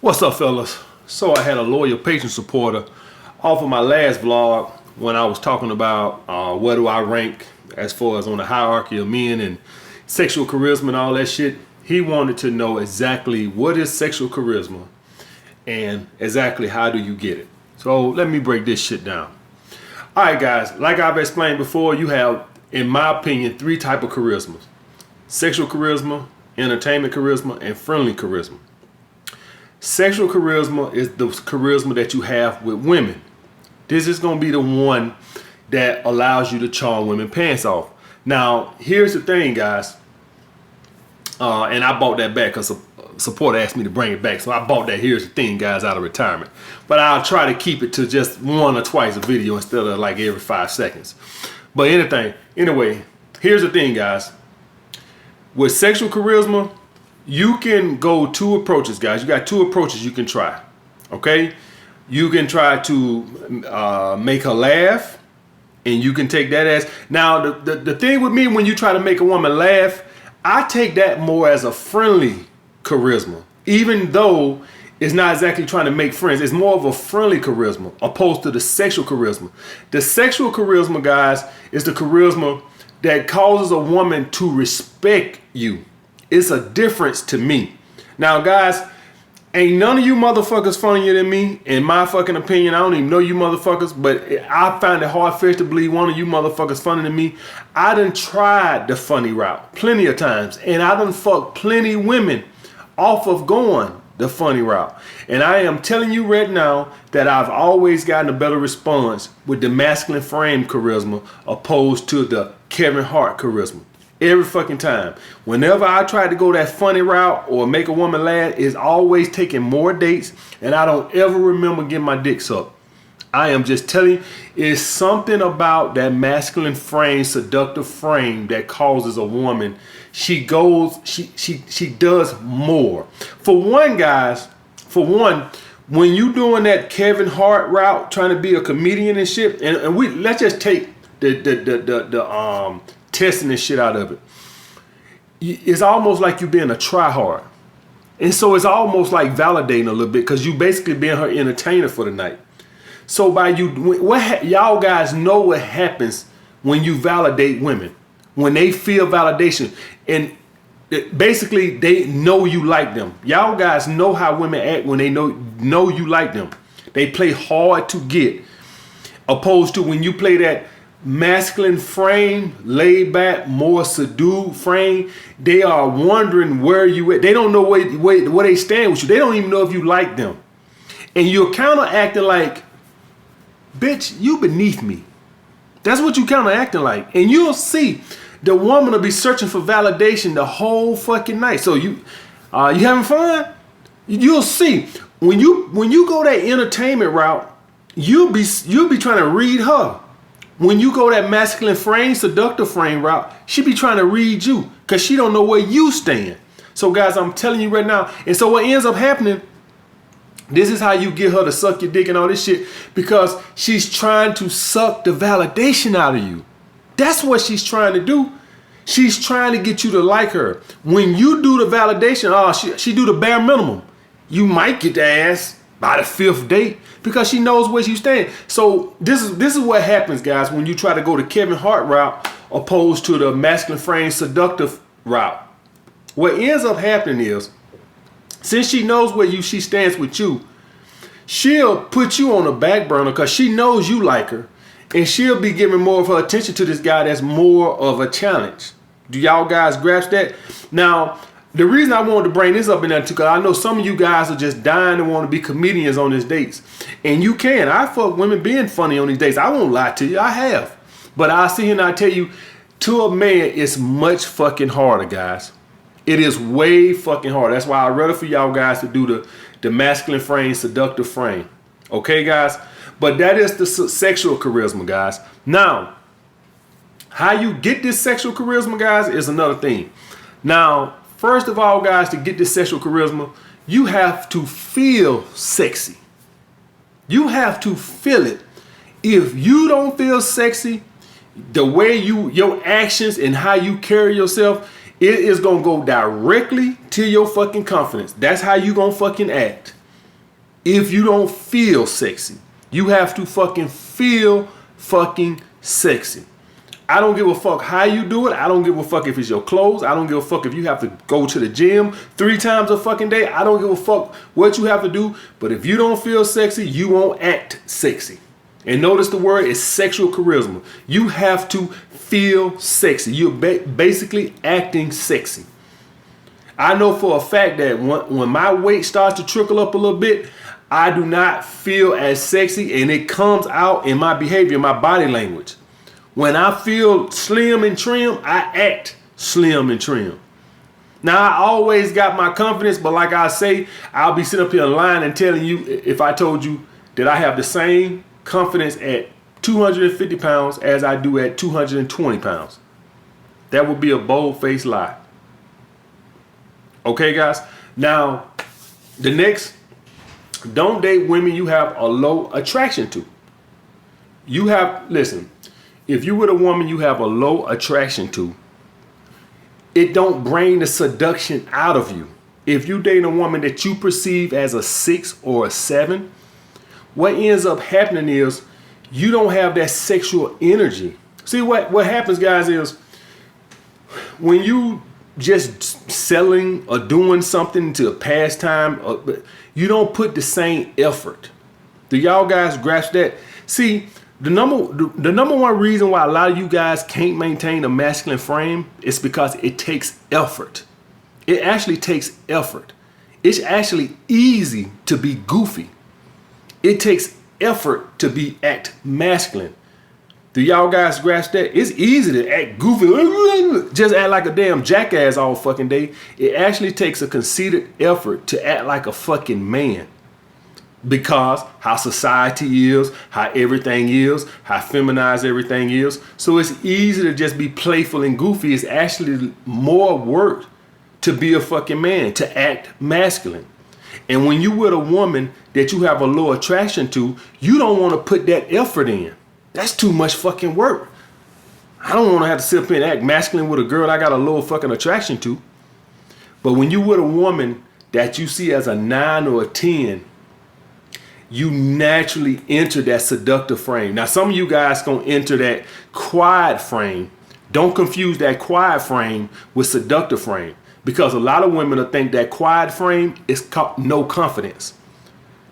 What's up, fellas? So I had a loyal patient supporter off of my last vlog when I was talking about where do I rank as far as on the hierarchy of men and sexual charisma and all that shit. He wanted to know exactly what is sexual charisma and exactly how do you get it. So let me break this shit down. All right, guys, like I've explained before, you have, in my opinion, three types of charisma: sexual charisma, entertainment charisma, and friendly charisma. Sexual charisma is the charisma that you have with women. This is going to be the one that allows you to charm women pants off. Now, here's the thing, guys. And I bought that back because a supporter asked me to bring it back. So I bought that here's the thing, guys, out of retirement. But I'll try to keep it to just one or twice a video instead of like every 5 seconds. But anyway, here's the thing, guys. With sexual charisma, you can go two approaches, guys. You got two approaches you can try. Okay? You can try to make her laugh, and you can take that as... Now, the thing with me, when you try to make a woman laugh, I take that more as a friendly charisma. Even though it's not exactly trying to make friends. It's more of a friendly charisma opposed to the sexual charisma. The sexual charisma, guys, is the charisma that causes a woman to respect you. It's a difference to me. Now, guys, ain't none of you motherfuckers funnier than me. In my fucking opinion, I don't even know you motherfuckers, but I find it hard-fetched to believe one of you motherfuckers funnier than me. I done tried the funny route plenty of times, and I done fucked plenty women off of going the funny route. And I am telling you right now that I've always gotten a better response with the masculine frame charisma opposed to the Kevin Hart charisma. Every fucking time. Whenever I try to go that funny route or make a woman laugh, it's always taking more dates, and I don't ever remember getting my dick sucked. I am just telling you, it's something about that masculine frame, seductive frame that causes a woman. She does more. For one, guys, when you doing that Kevin Hart route, trying to be a comedian and shit, and let's just take the testing this shit out of it. It's almost like you being a try-hard. And so it's almost like validating a little bit because you basically being her entertainer for the night. So by y'all guys know what happens when you validate women. When they feel validation and basically they know you like them. Y'all guys know how women act when they know you like them. They play hard to get. Opposed to when you play that masculine frame, laid back, more subdued frame, they are wondering where you at. They don't know where they stand with you. They don't even know if you like them. And you're kind of acting like, bitch, you beneath me. That's what you kind of acting like. And you'll see the woman will be searching for validation the whole fucking night. So you having fun? You'll see. When you go that entertainment route, you'll be trying to read her. When you go that masculine frame, seductive frame route, she be trying to read you because she don't know where you stand. So guys, I'm telling you right now. And so what ends up happening, this is how you get her to suck your dick and all this shit, because she's trying to suck the validation out of you. That's what she's trying to do. She's trying to get you to like her. When you do the validation, she do the bare minimum. You might get the ass by the 5th date because she knows where you stand. So this is what happens, guys, when you try to go the Kevin Hart route opposed to the masculine frame seductive route. What ends up happening is, since she knows where she stands with you, she'll put you on the back burner because she knows you like her, and she'll be giving more of her attention to this guy that's more of a challenge. Do y'all guys grasp that? Now, the reason I wanted to bring this up in there too, because I know some of you guys are just dying to want to be comedians on these dates. And you can. I fuck women being funny on these dates. I won't lie to you. I have. But I see here and I tell you, to a man, it's much fucking harder, guys. It is way fucking hard. That's why I'd rather for y'all guys to do the masculine frame, seductive frame. Okay, guys? But that is the sexual charisma, guys. Now, how you get this sexual charisma, guys, is another thing. Now, first of all, guys, to get this sexual charisma, you have to feel sexy. You have to feel it. If you don't feel sexy, the way your actions and how you carry yourself, it is going to go directly to your fucking confidence. That's how you going to fucking act. if you don't feel sexy. You have to fucking feel fucking sexy. I don't give a fuck how you do it. I don't give a fuck if it's your clothes. I don't give a fuck if you have to go to the gym 3 times a fucking day. I don't give a fuck what you have to do. But if you don't feel sexy, you won't act sexy. And notice the word is sexual charisma. You have to feel sexy. You're basically acting sexy. I know for a fact that when my weight starts to trickle up a little bit, I do not feel as sexy, and it comes out in my behavior, my body language. When I feel slim and trim, I act slim and trim. Now, I always got my confidence, but like I say, I'll be sitting up here lying and telling you if I told you that I have the same confidence at 250 pounds as I do at 220 pounds. That would be a bold-faced lie. Okay, guys? Now, the next, don't date women you have a low attraction to. Listen, if you with a woman you have a low attraction to, it don't bring the seduction out of you. If you date a woman that you perceive as a 6 or a 7, what ends up happening is you don't have that sexual energy. See, what happens, guys, is when you just selling or doing something to pass time, you don't put the same effort. Do y'all guys grasp that? See, the number one reason why a lot of you guys can't maintain a masculine frame is because it takes effort. It actually takes effort. It's actually easy to be goofy. It takes effort to act masculine. Do y'all guys grasp that? It's easy to act goofy, just act like a damn jackass all fucking day. It actually takes a concerted effort to act like a fucking man. Because how society is, how everything is, how feminized everything is. So it's easy to just be playful and goofy. It's actually more work to be a fucking man, to act masculine. And when you with a woman that you have a low attraction to, you don't want to put that effort in. That's too much fucking work. I don't want to have to sit up here and act masculine with a girl I got a low fucking attraction to. But when you with a woman that you see as a 9 or a 10, you naturally enter that seductive frame. Now, some of you guys gonna enter that quiet frame. Don't confuse that quiet frame with seductive frame, because a lot of women will think that quiet frame is no confidence.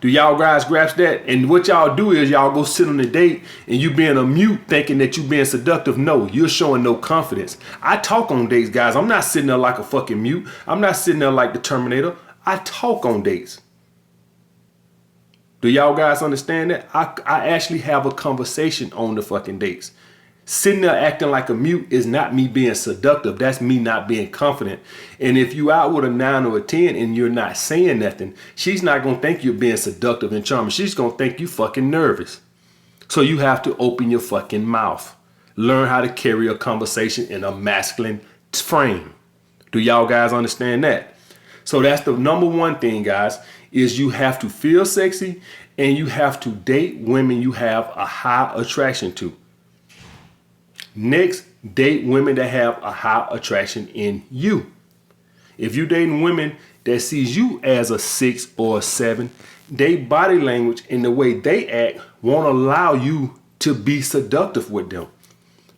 Do y'all guys grasp that? And what y'all do is y'all go sit on a date and you being a mute thinking that you being seductive. No, you're showing no confidence. I talk on dates, guys. I'm not sitting there like a fucking mute. I'm not sitting there like the Terminator. I talk on dates. Do y'all guys understand that? I actually have a conversation on the fucking dates. Sitting there acting like a mute is not me being seductive. That's me not being confident. And if you out with a 9 or a 10 and you're not saying nothing, she's not going to think you're being seductive and charming. She's going to think you fucking nervous. So you have to open your fucking mouth. Learn how to carry a conversation in a masculine frame. Do y'all guys understand that? So that's the number one thing, guys, is you have to feel sexy and you have to date women you have a high attraction to. Next, date women that have a high attraction in you. If you're dating women that sees you as a 6 or a 7, their body language and the way they act won't allow you to be seductive with them.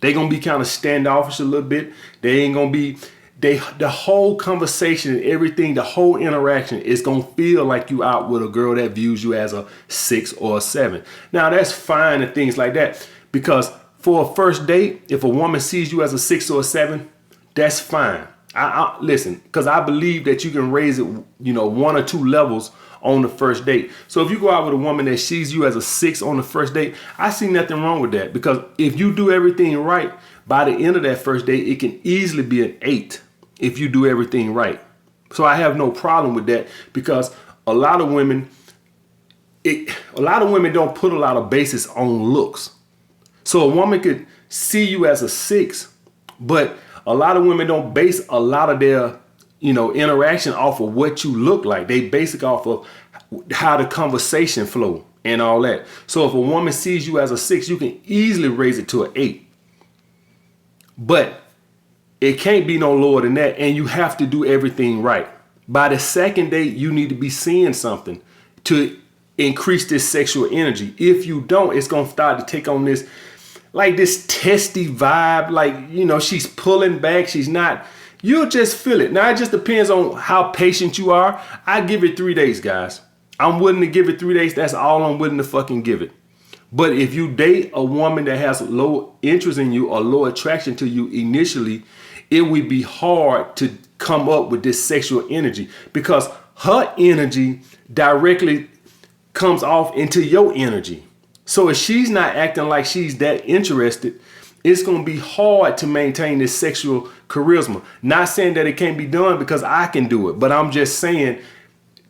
They're going to be kind of standoffish a little bit. They ain't going to be... the whole conversation and everything, the whole interaction is going to feel like you out with a girl that views you as a 6 or a 7. Now, that's fine and things like that, because for a first date, if a woman sees you as a 6 or a 7, that's fine. I listen, because I believe that you can raise it, 1 or 2 levels on the first date. So if you go out with a woman that sees you as a 6 on the first date, I see nothing wrong with that, because if you do everything right, by the end of that first date, it can easily be an 8 if you do everything right. So I have no problem with that, because a lot of women don't put a lot of basis on looks. So a woman could see you as a 6, but a lot of women don't base a lot of their, interaction off of what you look like. They base it off of how the conversation flow and all that. So if a woman sees you as a 6, you can easily raise it to an 8. But it can't be no lower than that, and you have to do everything right. By the second date, you need to be seeing something to increase this sexual energy. If you don't, it's gonna start to take on this like this testy vibe, like, you know, she's pulling back, she's not. You'll just feel it. Now, it just depends on how patient you are. I give it 3 days, guys. I'm willing to give it 3 days. That's all I'm willing to fucking give it. But if you date a woman that has low interest in you or low attraction to you initially, it would be hard to come up with this sexual energy because her energy directly comes off into your energy. So if she's not acting like she's that interested, it's going to be hard to maintain this sexual charisma. Not saying that it can't be done because I can do it, but I'm just saying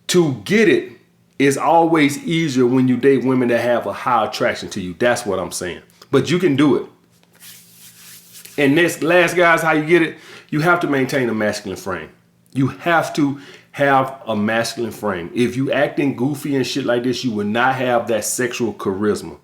to get it is always easier when you date women that have a high attraction to you. That's what I'm saying. But you can do it. And this last, guys, how you get it? You have to maintain a masculine frame. You have to have a masculine frame. If you acting goofy and shit like this, you will not have that sexual charisma.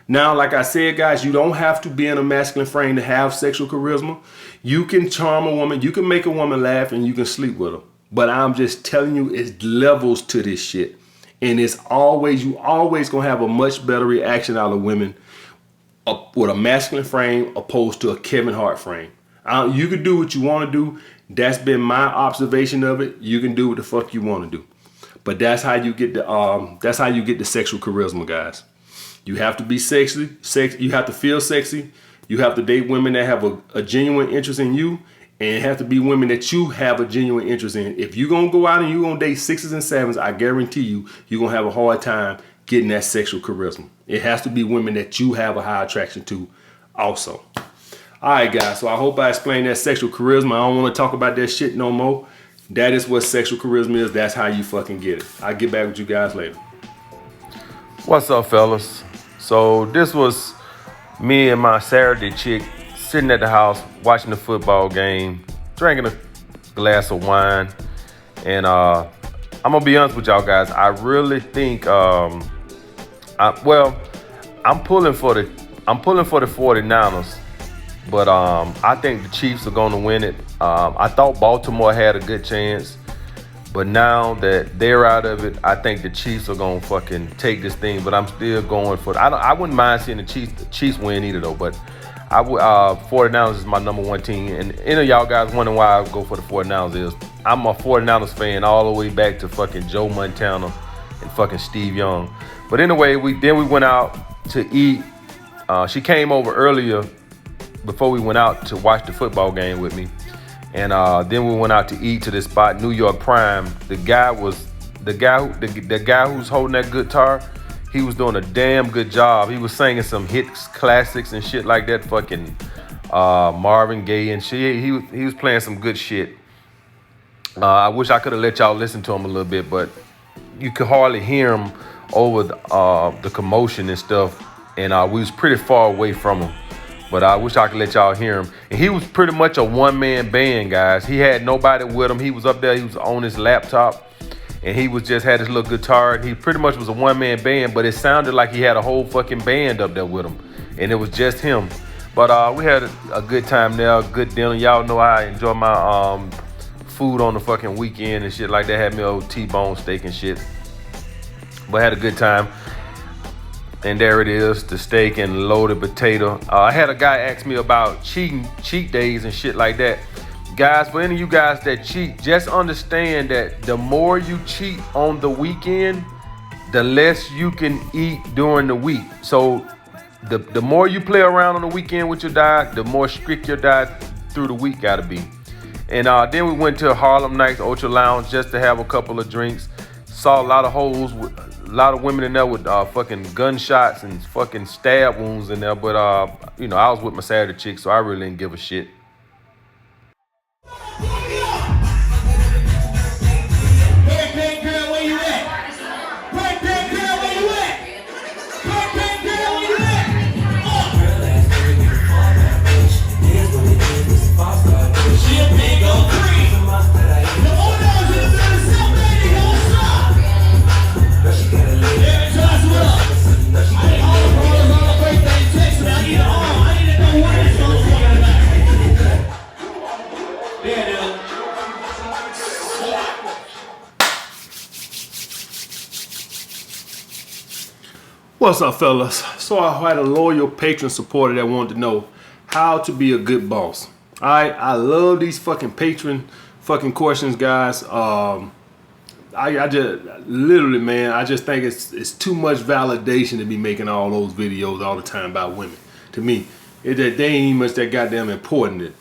Now, like I said, guys, you don't have to be in a masculine frame to have sexual charisma. You can charm a woman, you can make a woman laugh, and you can sleep with her. But I'm just telling you, it's levels to this shit. And it's always, you always gonna have a much better reaction out of women with a masculine frame opposed to a Kevin Hart frame. You can do what you want to do. That's been my observation of it. You can do what the fuck you want to do. But that's how you get the sexual charisma, guys. You have to be sexy. You have to feel sexy. You have to date women that have a genuine interest in you, and it have to be women that you have a genuine interest in. If you're gonna go out and you're gonna date 6s and 7s, I guarantee you're gonna have a hard time getting that sexual charisma. It has to be women that you have a high attraction to also. All right, guys, so I hope I explained that sexual charisma. I don't want to talk about that shit no more. That is what sexual charisma is. That's how you fucking get it. I'll get back with you guys later. What's up, fellas? So this was me and my Saturday chick sitting at the house watching the football game, drinking a glass of wine. And I'm going to be honest with y'all guys. I really think, I'm pulling for the 49ers. But I think the Chiefs are going to win it. I thought Baltimore had a good chance. But now that they're out of it, I think the Chiefs are going to fucking take this thing. But I'm still going for it. I wouldn't mind seeing the Chiefs win either, though. But 49ers is my number one team. And any of y'all guys wondering why I go for the 49ers is I'm a 49ers fan all the way back to fucking Joe Montana and fucking Steve Young. But anyway, we went out to eat. She came over earlier before we went out to watch the football game with me. And then we went out to eat to this spot, New York Prime. The guy who's holding that guitar, he was doing a damn good job. He was singing some hits, classics and shit like that, fucking Marvin Gaye and shit. He was playing some good shit. I wish I could have let y'all listen to him a little bit, but you could hardly hear him over the commotion and stuff. And we was pretty far away from him. But I wish I could let y'all hear him. And he was pretty much a one-man band, guys. He had nobody with him. He was up there. He was on his laptop. And he was just had his little guitar. He pretty much was a one-man band. But it sounded like he had a whole fucking band up there with him. And it was just him. But we had a good time there. Good dinner. Y'all know I enjoy my food on the fucking weekend and shit like that. Had me old T-bone steak and shit. But had a good time. And there it is, the steak and loaded potato. I had a guy ask me about cheat days and shit like that. Guys, for any of you guys that cheat, just understand that the more you cheat on the weekend, the less you can eat during the week. So the more you play around on the weekend with your diet, the more strict your diet through the week gotta be. And then we went to Harlem Nights Ultra Lounge just to have a couple of drinks. Saw a lot of hoes with a lot of women in there with fucking gunshots and fucking stab wounds in there. But, I was with my Saturday chick, so I really didn't give a shit. What's up, fellas? So I had a loyal patron supporter that wanted to know how to be a good boss. Alright, I love these fucking patron fucking questions, guys. I just literally, man, I just think it's too much validation to be making all those videos all the time about women. To me, they ain't even much that goddamn important that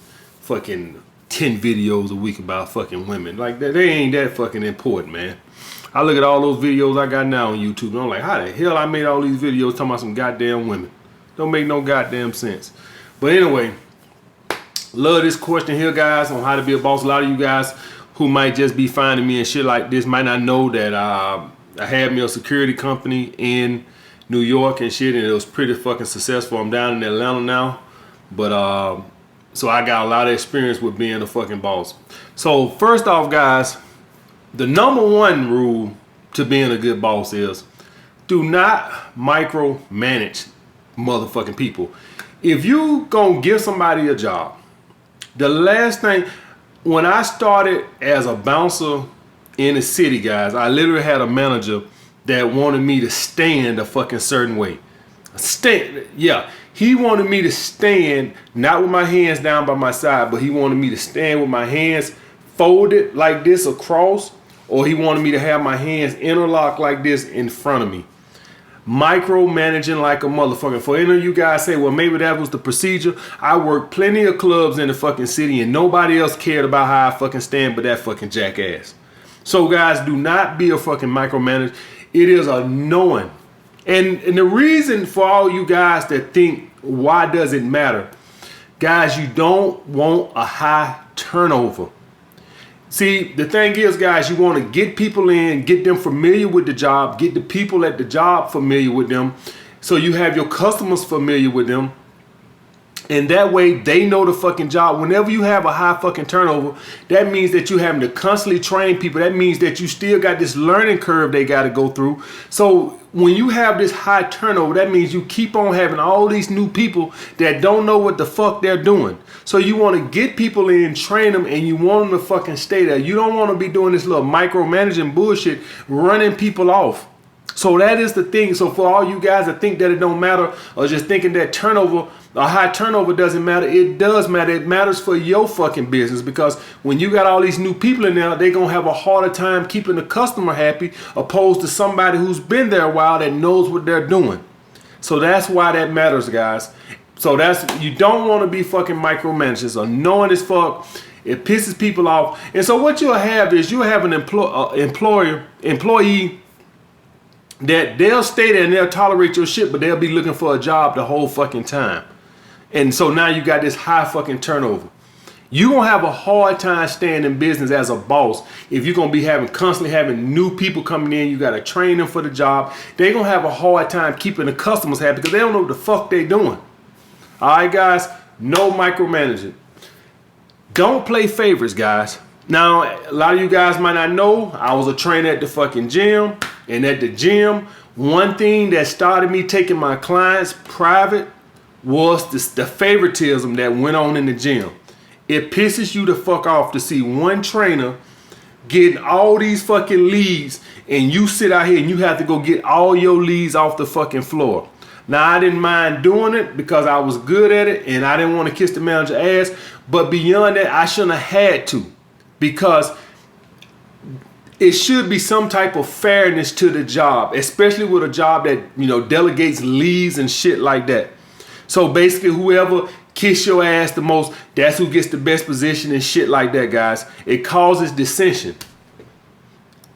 fucking 10 videos a week about fucking women. Like they ain't that fucking important, man. I look at all those videos I got now on YouTube and I'm like, how the hell I made all these videos talking about some goddamn women? Don't make no goddamn sense. But anyway, love this question here, guys, on how to be a boss. A lot of you guys who might just be finding me and shit like this might not know that I had me a security company in New York and shit, and it was pretty fucking successful. I'm down in Atlanta now, but so I got a lot of experience with being a fucking boss. So first off, guys, the number one rule to being a good boss is do not micromanage motherfucking people. If you gonna give somebody a job, the last thing, when I started as a bouncer in the city, guys, I literally had a manager that wanted me to stand a fucking certain way. He wanted me to stand not with my hands down by my side, but he wanted me to stand with my hands folded like this across, or he wanted me to have my hands interlocked like this in front of me. Micromanaging like a motherfucker. For any of you guys say, well, maybe that was the procedure. I worked plenty of clubs in the fucking city and nobody else cared about how I fucking stand but that fucking jackass. So guys, do not be a fucking micromanager. It is annoying. And the reason for all you guys that think, why does it matter? Guys, you don't want a high turnover. See, the thing is, guys, you want to get people in, get them familiar with the job, get the people at the job familiar with them, so you have your customers familiar with them, and that way they know the fucking job. Whenever you have a high fucking turnover, that means that you're having to constantly train people. That means that you still got this learning curve they got to go through. So when you have this high turnover, that means you keep on having all these new people that don't know what the fuck they're doing. So you want to get people in, train them, and you want them to fucking stay there. You don't want to be doing this little micromanaging bullshit, running people off. So that is the thing. So for all you guys that think that it don't matter, or just thinking that turnover, a high turnover doesn't matter, it does matter. It matters for your fucking business, because when you got all these new people in there, they're going to have a harder time keeping the customer happy opposed to somebody who's been there a while that knows what they're doing. So that's why that matters, guys. So you don't want to be fucking micromanagers. It's annoying as fuck. It pisses people off. And so what you'll have is you'll have an employee that they'll stay there and they'll tolerate your shit, but they'll be looking for a job the whole fucking time. And so now you got this high fucking turnover. You're going to have a hard time staying in business as a boss if you're going to be constantly having new people coming in. You got to train them for the job. They're going to have a hard time keeping the customers happy because they don't know what the fuck they're doing. All right, guys, no micromanaging. Don't play favorites, guys. Now, a lot of you guys might not know, I was a trainer at the fucking gym. And at the gym, one thing that started me taking my clients private was the favoritism that went on in the gym. It pisses you the fuck off to see one trainer getting all these fucking leads and you sit out here and you have to go get all your leads off the fucking floor. Now, I didn't mind doing it because I was good at it and I didn't want to kiss the manager's ass. But beyond that, I shouldn't have had to, because it should be some type of fairness to the job, especially with a job that, you know, delegates leads and shit like that. So basically, whoever kiss your ass the most, that's who gets the best position and shit like that, guys. It causes dissension.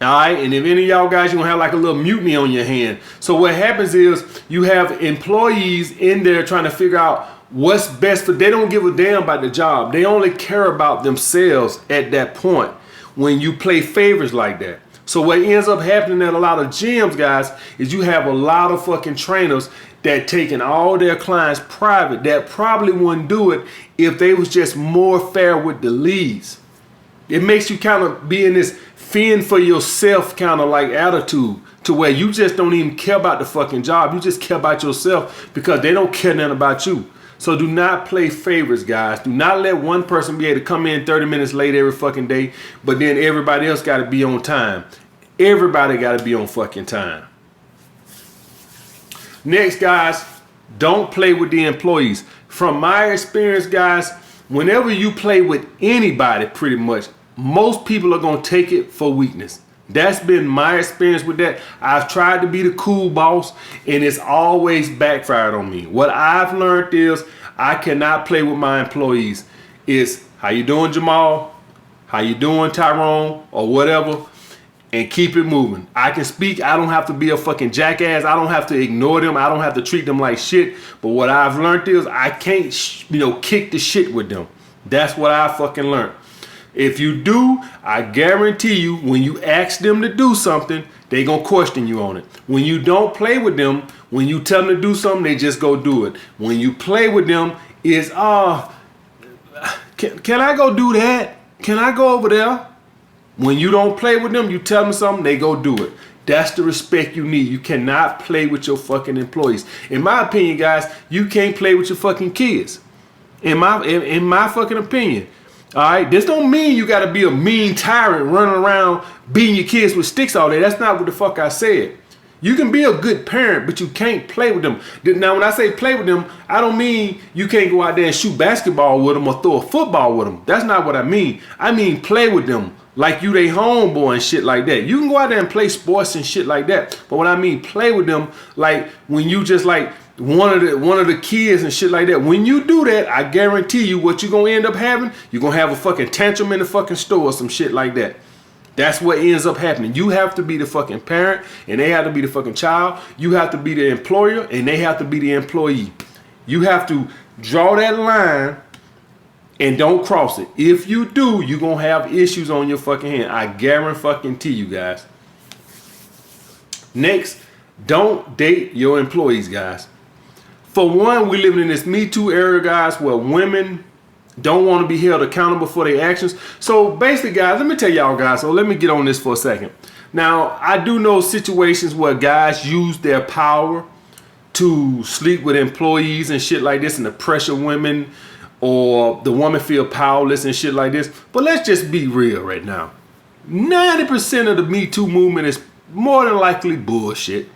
All right, and if any of y'all guys, you're gonna have like a little mutiny on your hand. So what happens is you have employees in there trying to figure out what's best for. They don't give a damn about the job. They only care about themselves at that point when you play favorites like that. So what ends up happening at a lot of gyms, guys, is you have a lot of fucking trainers that taking all their clients private that probably wouldn't do it if they was just more fair with the leads. It makes you kind of be in this fend for yourself kind of like attitude, to where you just don't even care about the fucking job. You just care about yourself because they don't care nothing about you. So do not play favorites, guys. Do not let one person be able to come in 30 minutes late every fucking day, but then everybody else got to be on time. Everybody got to be on fucking time. Next, guys, don't play with the employees. From my experience, guys, whenever you play with anybody, pretty much, most people are going to take it for weakness. That's been my experience with that. I've tried to be the cool boss, and it's always backfired on me. What I've learned is I cannot play with my employees. It's, how you doing, Jamal? How you doing, Tyrone? Or whatever. And keep it moving. I can speak. I don't have to be a fucking jackass. I don't have to ignore them. I don't have to treat them like shit. But what I've learned is I can't, kick the shit with them. That's what I fucking learned. If you do, I guarantee you, when you ask them to do something, they gonna question you on it. When you don't play with them, when you tell them to do something, they just go do it. When you play with them, is can I go do that? Can I go over there? When you don't play with them, you tell them something, they go do it. That's the respect you need. You cannot play with your fucking employees. In my opinion, guys, you can't play with your fucking kids. In my fucking opinion. All right, this don't mean you got to be a mean tyrant running around beating your kids with sticks all day. That's not what the fuck I said. You can be a good parent, but you can't play with them. Now, when I say play with them, I don't mean you can't go out there and shoot basketball with them or throw a football with them. That's not what I mean. I mean play with them like you they homeboy and shit like that. You can go out there and play sports and shit like that. But when I mean play with them, like when you just like one of the kids and shit like that. When you do that, I guarantee you what you're gonna end up having, you're gonna have a fucking tantrum in the fucking store or some shit like that. That's what ends up happening. You have to be the fucking parent and they have to be the fucking child. You have to be the employer and they have to be the employee. You have to draw that line and don't cross it. If you do, you're gonna have issues on your fucking hand. I guarantee you guys. Next, don't date your employees, guys. For one, we living in this Me Too era, guys, where women don't want to be held accountable for their actions. So basically, guys, let me tell y'all guys, so let me get on this for a second. Now, I do know situations where guys use their power to sleep with employees and shit like this and to pressure women, or the woman feel powerless and shit like this. But let's just be real right now. 90% of the Me Too movement is more than likely bullshit.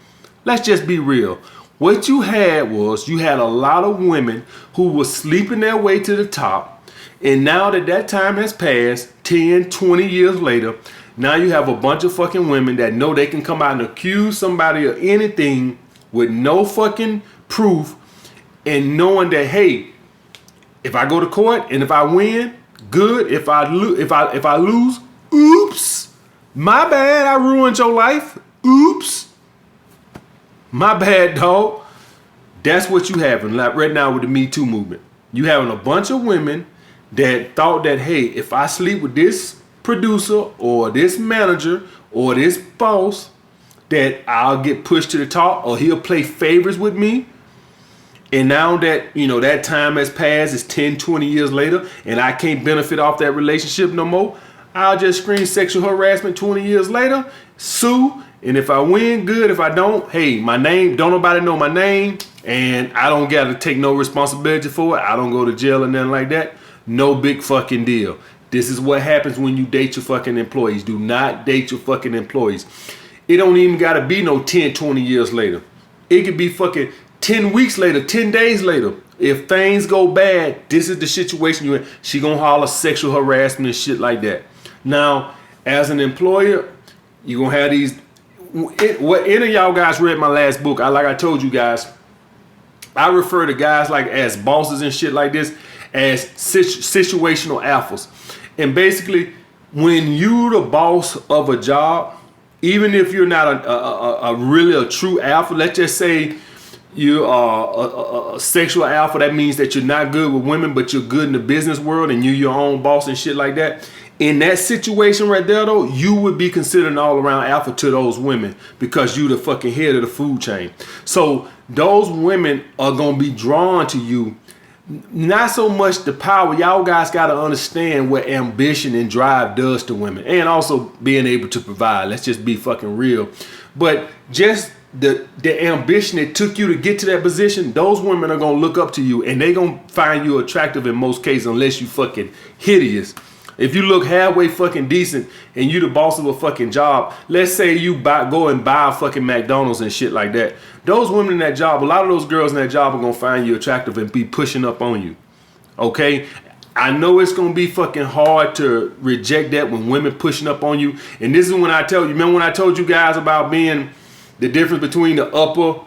Let's just be real. What you had was, you had a lot of women who were sleeping their way to the top. And now that time has passed, 10, 20 years later, now you have a bunch of fucking women that know they can come out and accuse somebody of anything with no fucking proof, and knowing that, hey, if I go to court and if I win, good. If I lose, oops, my bad, I ruined your life. Oops. My bad, dog. That's what you having like right now with the Me Too movement. You having a bunch of women that thought that, hey, if I sleep with this producer or this manager or this boss, that I'll get pushed to the top or he'll play favorites with me. And now that, that time has passed, it's 10, 20 years later, and I can't benefit off that relationship no more, I'll just scream sexual harassment 20 years later, sue. And if I win, good. If I don't, hey, my name, don't nobody know my name, and I don't got to take no responsibility for it. I don't go to jail or nothing like that. No big fucking deal. This is what happens when you date your fucking employees. Do not date your fucking employees. It don't even got to be no 10, 20 years later. It could be fucking 10 weeks later, 10 days later. If things go bad, this is the situation you're in. She gonna holler sexual harassment and shit like that. Now, as an employer, you're gonna have these. What any of y'all guys read my last book, like I told you guys, I refer to guys like as bosses and shit like this as situational alphas. And basically, when you're the boss of a job, even if you're not a really true alpha, let's just say you are a sexual alpha, that means that you're not good with women, but you're good in the business world and you're your own boss and shit like that. In that situation right there, though, you would be considered an all-around alpha to those women because you the fucking head of the food chain. So those women are going to be drawn to you. Not so much the power. Y'all guys got to understand what ambition and drive does to women, and also being able to provide. Let's just be fucking real. But just the ambition that took you to get to that position, those women are going to look up to you, and they going to find you attractive in most cases, unless you fucking hideous. If you look halfway fucking decent and you the boss of a fucking job, let's say you go and buy a fucking McDonald's and shit like that. Those women in that job, a lot of those girls in that job are gonna find you attractive and be pushing up on you. Okay? I know it's gonna be fucking hard to reject that when women pushing up on you. And this is when I tell you, remember when I told you guys about being the difference between the upper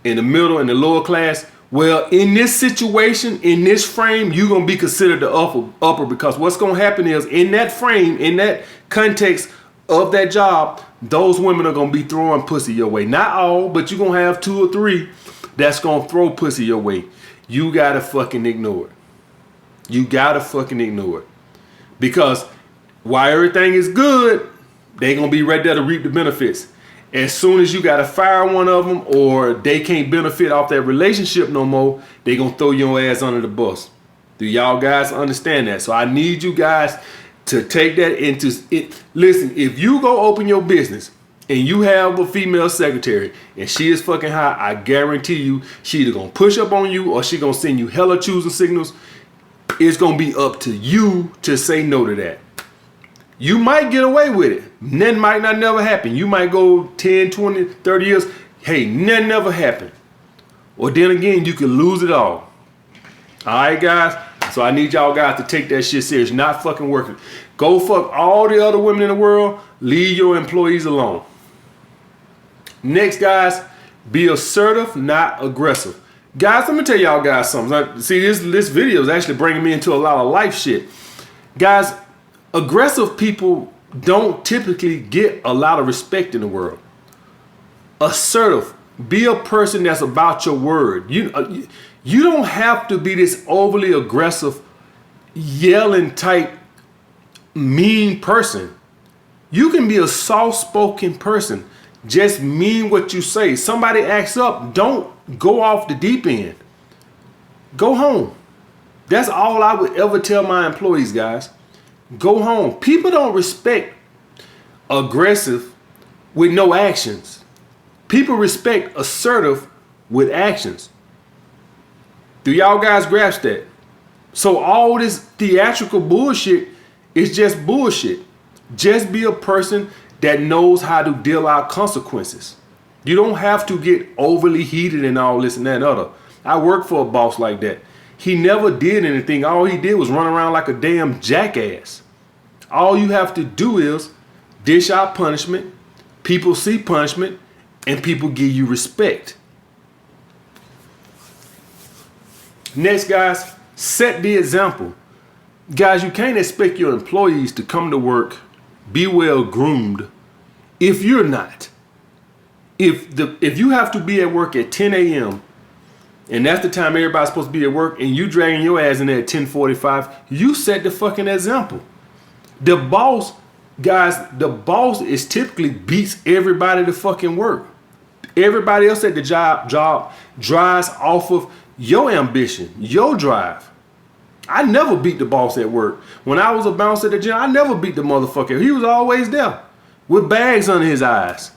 and the middle and the lower class? Well, in this situation, in this frame, you're going to be considered the upper because what's going to happen is in that frame, in that context of that job, those women are going to be throwing pussy your way. Not all, but you're going to have 2 or 3 that's going to throw pussy your way. You got to fucking ignore it. You got to fucking ignore it. Because while everything is good, they going to be right there to reap the benefits. As soon as you got to fire one of them or they can't benefit off that relationship no more, they going to throw your ass under the bus. Do y'all guys understand that? So I need you guys to take that into it. Listen, if you go open your business and you have a female secretary and she is fucking hot, I guarantee you she either going to push up on you or she going to send you hella choosing signals. It's going to be up to you to say no to that. You might get away with it. Nothing might not never happen. You might go 10, 20, 30 years. Hey, nothing never happened. Or then again, you could lose it all. All right, guys? So I need y'all guys to take that shit serious. Not fucking working. Go fuck all the other women in the world. Leave your employees alone. Next, guys, be assertive, not aggressive. Guys, let me tell y'all guys something. See, this video is actually bringing me into a lot of life shit. Guys, aggressive people don't typically get a lot of respect in the world. Assertive. Be a person that's about your word. You don't have to be this overly aggressive, yelling type, mean person. You can be a soft-spoken person. Just mean what you say. Somebody acts up, don't go off the deep end. Go home. That's all I would ever tell my employees, guys. Go home. People don't respect aggressive with no actions. People respect assertive with actions. Do y'all guys grasp that? So all this theatrical bullshit is just bullshit. Just be a person that knows how to deal out consequences. You don't have to get overly heated and all this and that and other. I worked for a boss like that. He never did anything. All he did was run around like a damn jackass. All you have to do is dish out punishment. People see punishment and people give you respect. Next, guys, set the example. Guys, you can't expect your employees to come to work, be well groomed if you're not. If you have to be at work at 10 a.m. and that's the time everybody's supposed to be at work and you dragging your ass in there at 10:45, you set the fucking example. The boss, guys, the boss is typically beats everybody to fucking work. Everybody else at the job drives off of your ambition, your drive. I never beat the boss at work. When I was a bouncer at the gym, I never beat the motherfucker. He was always there with bags under his eyes.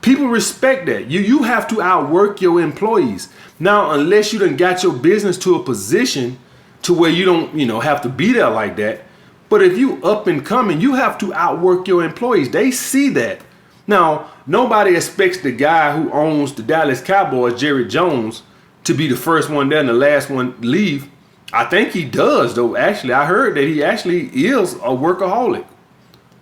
People respect that. You have to outwork your employees. Now, unless you done got your business to a position to where you don't, have to be there like that. But if you up and coming, you have to outwork your employees. They see that. Now, nobody expects the guy who owns the Dallas Cowboys, Jerry Jones, to be the first one there and the last one leave. I think he does, though. Actually, I heard that he actually is a workaholic.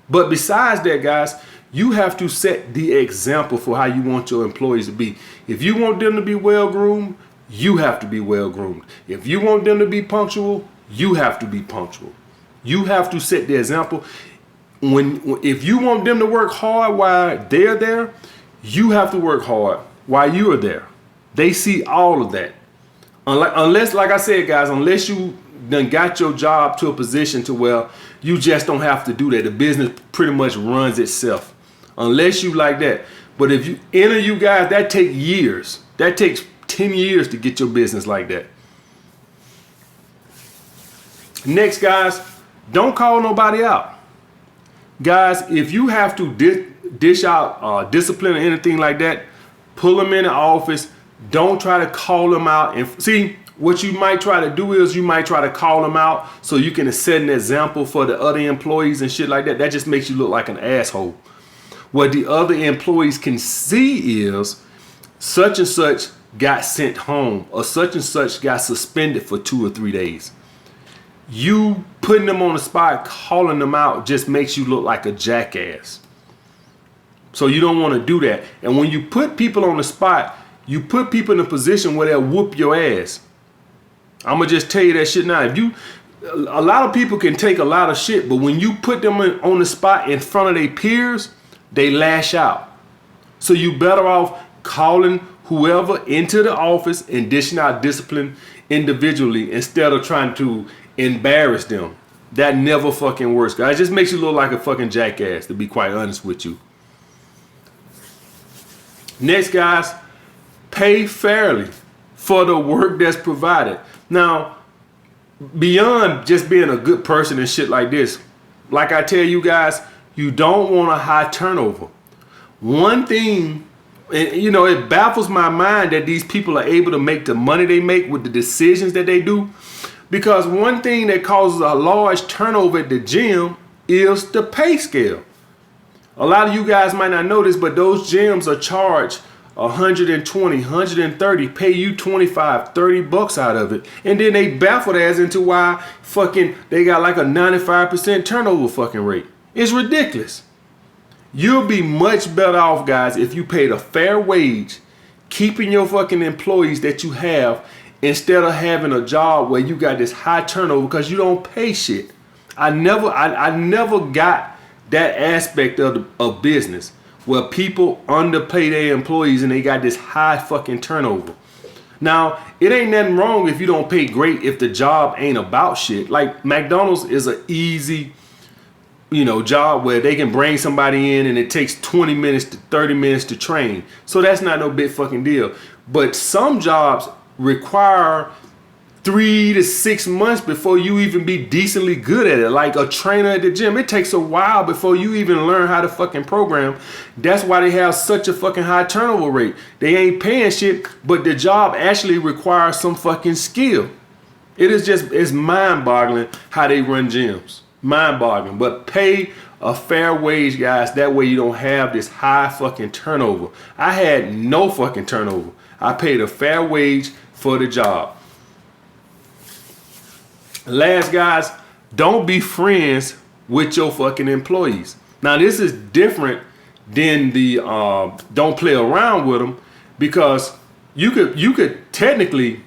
But besides that, guys, you have to set the example for how you want your employees to be. If you want them to be well-groomed, you have to be well-groomed. If you want them to be punctual, you have to be punctual. You have to set the example. If you want them to work hard while they're there, you have to work hard while you are there. They see all of that. Unless, like I said, guys, unless you done got your job to a position to where you just don't have to do that. The business pretty much runs itself. Unless you like that. But if you enter you guys, that takes years. That takes 10 years to get your business like that. Next, guys, don't call nobody out. Guys, if you have to dish out discipline or anything like that, pull them in the office. Don't try to call them out. And see, what you might try to do is you might try to call them out so you can set an example for the other employees and shit like that. That just makes you look like an asshole. What the other employees can see is such and such got sent home or such and such got suspended for 2 or 3 days. You putting them on the spot, calling them out just makes you look like a jackass. So you don't want to do that. And when you put people on the spot, you put people in a position where they'll whoop your ass. I'm gonna just tell you that shit now. A lot of people can take a lot of shit, but when you put them on the spot in front of their peers, they lash out. So you better off calling whoever into the office and dishing out discipline individually instead of trying to embarrass them. That never fucking works, guys. It just makes you look like a fucking jackass, to be quite honest with you. Next, guys, pay fairly for the work that's provided. Now, beyond just being a good person and shit like this, like I tell you guys, you don't want a high turnover. One thing, you know, it baffles my mind that these people are able to make the money they make with the decisions that they do. Because one thing that causes a large turnover at the gym is the pay scale. A lot of you guys might not know this, but those gyms are charged 120, 130, pay you 25, 30 bucks out of it. And then they baffled as into why fucking they got like a 95% turnover fucking rate. It's ridiculous. You'll be much better off, guys, if you paid a fair wage, keeping your fucking employees that you have instead of having a job where you got this high turnover because you don't pay shit. I never got that aspect of business where people underpay their employees and they got this high fucking turnover. Now, it ain't nothing wrong if you don't pay great if the job ain't about shit. Like McDonald's is an easy, you know, job where they can bring somebody in and it takes 20 minutes to 30 minutes to train. So that's not no big fucking deal. But some jobs require 3 to 6 months before you even be decently good at it. Like a trainer at the gym, it takes a while before you even learn how to fucking program. That's why they have such a fucking high turnover rate. They ain't paying shit, but the job actually requires some fucking skill. It's mind-boggling how they run gyms. Mind-boggling. But pay a fair wage, guys. That way you don't have this high fucking turnover. I had no fucking turnover. I paid a fair wage for the job. Last, guys, don't be friends with your fucking employees. Now, this is different than the don't play around with them, because you could technically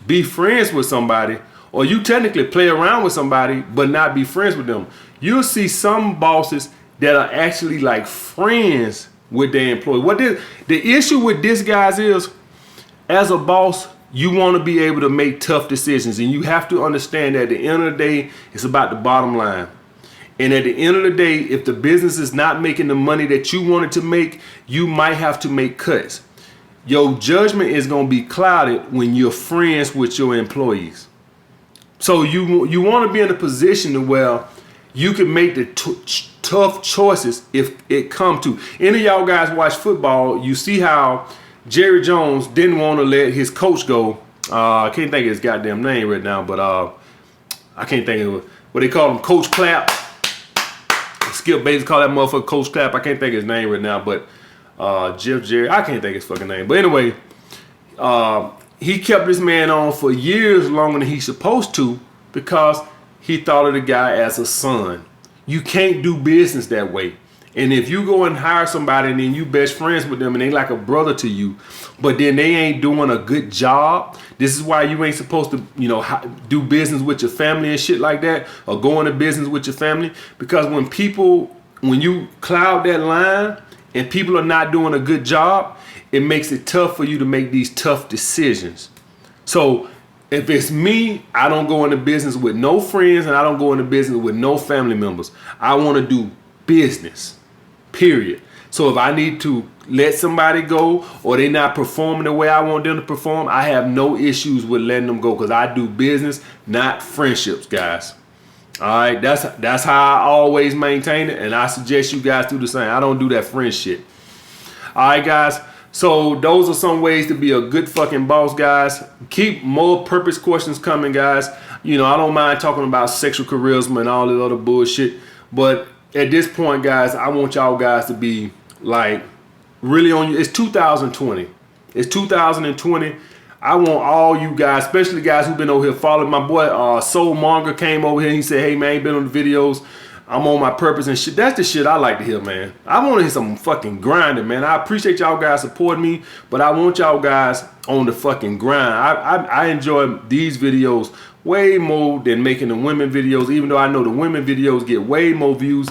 be friends with somebody, or you technically play around with somebody but not be friends with them. You'll see some bosses that are actually like friends with their employee. The issue with this, guys, is as a boss, you want to be able to make tough decisions, and you have to understand that at the end of the day, it's about the bottom line. And at the end of the day, if the business is not making the money that you wanted to make, you might have to make cuts. Your judgment is going to be clouded when you're friends with your employees. So you want to be in a position to where you can make the tough choices if it come to. Any of y'all guys watch football, you see how Jerry Jones didn't want to let his coach go. I can't think of his goddamn name right now, but I can't think of what they call him, Coach Clapp. Skip Bates call that motherfucker Coach Clapp. I can't think of his name right now, but Jeff Jerry, I can't think of his fucking name. But anyway, he kept this man on for years longer than he's supposed to because he thought of the guy as a son. You can't do business that way. And if you go and hire somebody and then you best friends with them and they like a brother to you, but then they ain't doing a good job, this is why you ain't supposed to, you know, do business with your family and shit like that, or go into business with your family. Because when you cloud that line and people are not doing a good job, it makes it tough for you to make these tough decisions. So if it's me, I don't go into business with no friends and I don't go into business with no family members. I want to do business. Period. So if I need to let somebody go or they not performing the way I want them to perform, I have no issues with letting them go, because I do business, not friendships, guys. All right, that's how I always maintain it, and I suggest you guys do the same. I don't do that friend shit. All right, guys. So those are some ways to be a good fucking boss, guys. Keep more purpose questions coming, guys. You know, I don't mind talking about sexual charisma and all this other bullshit. But at this point, guys, I want y'all guys to be like really on you. It's 2020. It's 2020. I want all you guys, especially guys who've been over here following my boy Soul Monger came over here and he said, hey man, been on the videos. I'm on my purpose and shit. That's the shit I like to hear, man. I want to hear some fucking grinding, man. I appreciate y'all guys supporting me, but I want y'all guys on the fucking grind. I enjoy these videos way more than making the women videos, even though I know the women videos get way more views.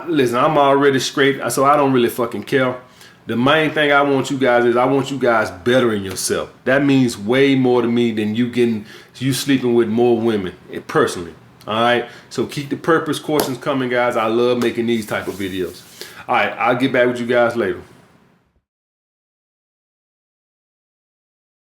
Listen, I'm already straight, so I don't really fucking care. The main thing I want you guys is I want you guys bettering yourself. That means way more to me than you sleeping with more women, personally. All right, so keep the purpose questions coming, guys. I love making these type of videos. All right, I'll get back with you guys later.